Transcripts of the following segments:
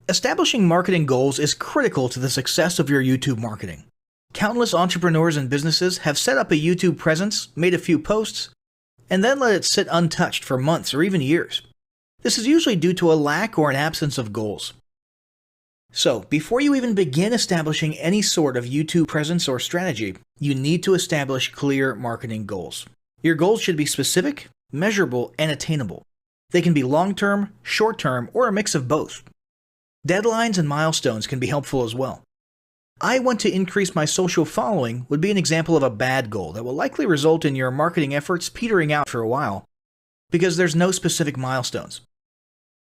Establishing marketing goals is critical to the success of your YouTube marketing. Countless entrepreneurs and businesses have set up a YouTube presence, made a few posts, and then let it sit untouched for months or even years. This is usually due to a lack or an absence of goals. So, before you even begin establishing any sort of YouTube presence or strategy, you need to establish clear marketing goals. Your goals should be specific, measurable, and attainable. They can be long-term, short-term, or a mix of both. Deadlines and milestones can be helpful as well. I want to increase my social following would be an example of a bad goal that will likely result in your marketing efforts petering out for a while because there's no specific milestones.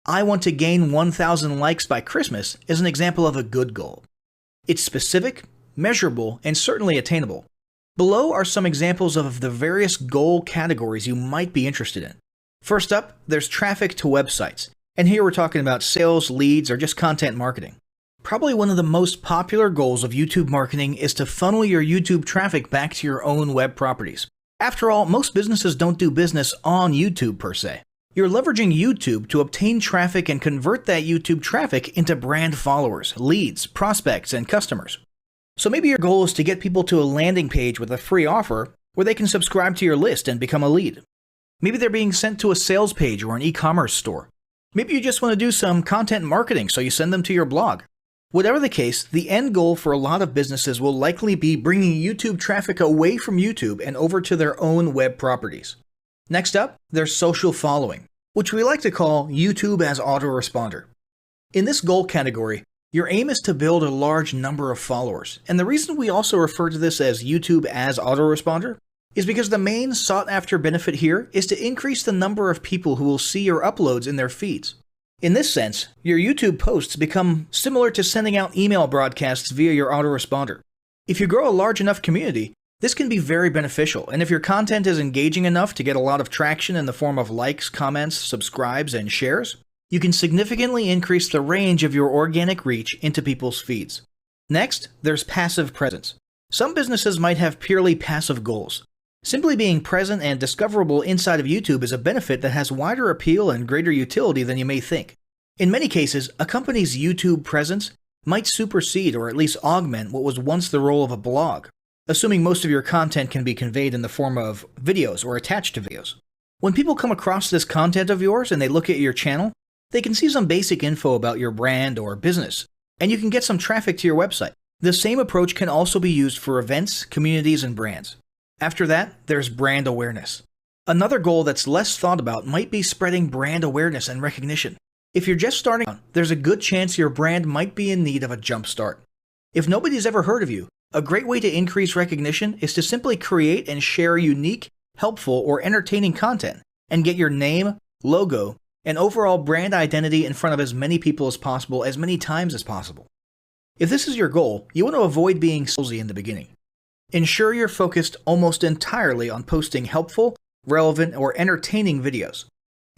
I want to gain 1,000 likes by Christmas is an example of a good goal. It's specific, measurable, and certainly attainable. Below are some examples of the various goal categories you might be interested in. First up, there's traffic to websites. And here we're talking about sales, leads, or just content marketing. Probably one of the most popular goals of YouTube marketing is to funnel your YouTube traffic back to your own web properties. After all, most businesses don't do business on YouTube per se. You're leveraging YouTube to obtain traffic and convert that YouTube traffic into brand followers, leads, prospects, and customers. So maybe your goal is to get people to a landing page with a free offer where they can subscribe to your list and become a lead. Maybe they're being sent to a sales page or an e-commerce store. Maybe you just want to do some content marketing, so you send them to your blog. Whatever the case, the end goal for a lot of businesses will likely be bringing YouTube traffic away from YouTube and over to their own web properties. Next up, there's social following, which we like to call YouTube as autoresponder. In this goal category, your aim is to build a large number of followers, and the reason we also refer to this as YouTube as autoresponder is because the main sought-after benefit here is to increase the number of people who will see your uploads in their feeds. In this sense, your YouTube posts become similar to sending out email broadcasts via your autoresponder. If you grow a large enough community, this can be very beneficial, and if your content is engaging enough to get a lot of traction in the form of likes, comments, subscribes, and shares, you can significantly increase the range of your organic reach into people's feeds. Next, there's passive presence. Some businesses might have purely passive goals. Simply being present and discoverable inside of YouTube is a benefit that has wider appeal and greater utility than you may think. In many cases, a company's YouTube presence might supersede or at least augment what was once the role of a blog, assuming most of your content can be conveyed in the form of videos or attached to videos. When people come across this content of yours and they look at your channel, they can see some basic info about your brand or business, and you can get some traffic to your website. The same approach can also be used for events, communities, and brands. After that, there's brand awareness. Another goal that's less thought about might be spreading brand awareness and recognition. If you're just starting out, there's a good chance your brand might be in need of a jump start. If nobody's ever heard of you, a great way to increase recognition is to simply create and share unique, helpful, or entertaining content and get your name, logo, and overall brand identity in front of as many people as possible as many times as possible. If this is your goal, you want to avoid being salesy in the beginning. Ensure you're focused almost entirely on posting helpful, relevant, or entertaining videos.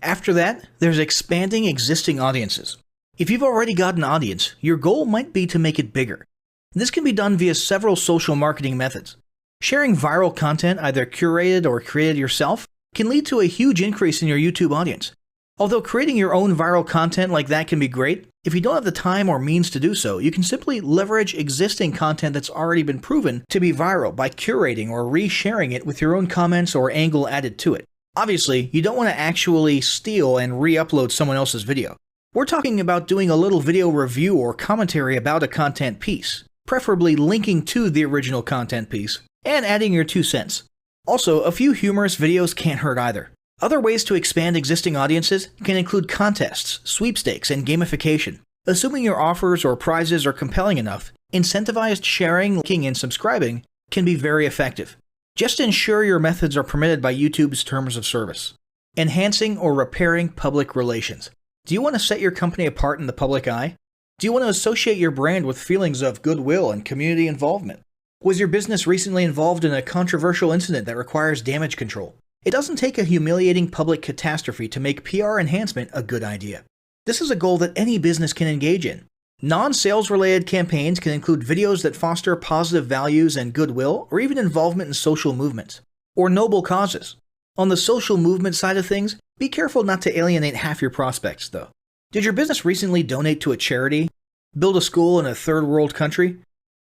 After that, there's expanding existing audiences. If you've already got an audience, your goal might be to make it bigger. This can be done via several social marketing methods. Sharing viral content, either curated or created yourself, can lead to a huge increase in your YouTube audience. Although creating your own viral content like that can be great, if you don't have the time or means to do so, you can simply leverage existing content that's already been proven to be viral by curating or resharing it with your own comments or angle added to it. Obviously, you don't want to actually steal and re-upload someone else's video. We're talking about doing a little video review or commentary about a content piece, preferably linking to the original content piece, and adding your 2 cents. Also, a few humorous videos can't hurt either. Other ways to expand existing audiences can include contests, sweepstakes, and gamification. Assuming your offers or prizes are compelling enough, incentivized sharing, liking, and subscribing can be very effective. Just ensure your methods are permitted by YouTube's terms of service. Enhancing or repairing public relations. Do you want to set your company apart in the public eye? Do you want to associate your brand with feelings of goodwill and community involvement? Was your business recently involved in a controversial incident that requires damage control? It doesn't take a humiliating public catastrophe to make PR enhancement a good idea. This is a goal that any business can engage in. Non-sales related campaigns can include videos that foster positive values and goodwill, or even involvement in social movements, or noble causes. On the social movement side of things, be careful not to alienate half your prospects, though. Did your business recently donate to a charity, build a school in a third world country,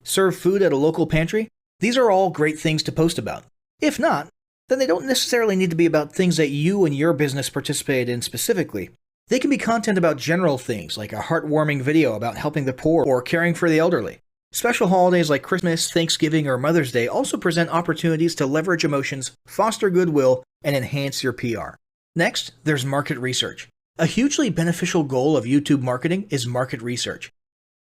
serve food at a local pantry? These are all great things to post about. If not, then they don't necessarily need to be about things that you and your business participated in specifically. They can be content about general things like a heartwarming video about helping the poor or caring for the elderly. Special holidays like Christmas, Thanksgiving, or Mother's Day also present opportunities to leverage emotions, foster goodwill, and enhance your PR. Next, there's market research. A hugely beneficial goal of YouTube marketing is market research.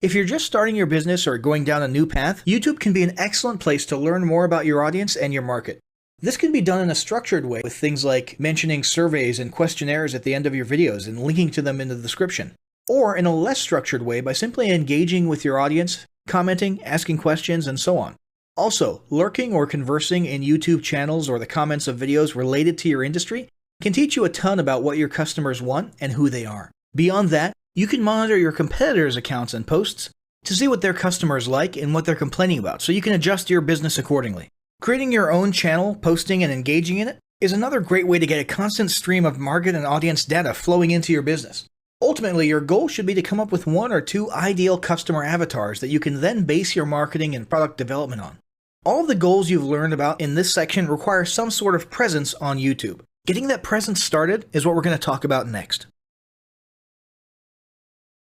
If you're just starting your business or going down a new path, YouTube can be an excellent place to learn more about your audience and your market. This can be done in a structured way with things like mentioning surveys and questionnaires at the end of your videos and linking to them in the description, or in a less structured way by simply engaging with your audience, commenting, asking questions, and so on. Also, lurking or conversing in YouTube channels or the comments of videos related to your industry can teach you a ton about what your customers want and who they are. Beyond that, you can monitor your competitors' accounts and posts to see what their customers like and what they're complaining about, so you can adjust your business accordingly. Creating your own channel, posting, and engaging in it is another great way to get a constant stream of market and audience data flowing into your business. Ultimately, your goal should be to come up with 1 or 2 ideal customer avatars that you can then base your marketing and product development on. All of the goals you've learned about in this section require some sort of presence on YouTube. Getting that presence started is what we're going to talk about next.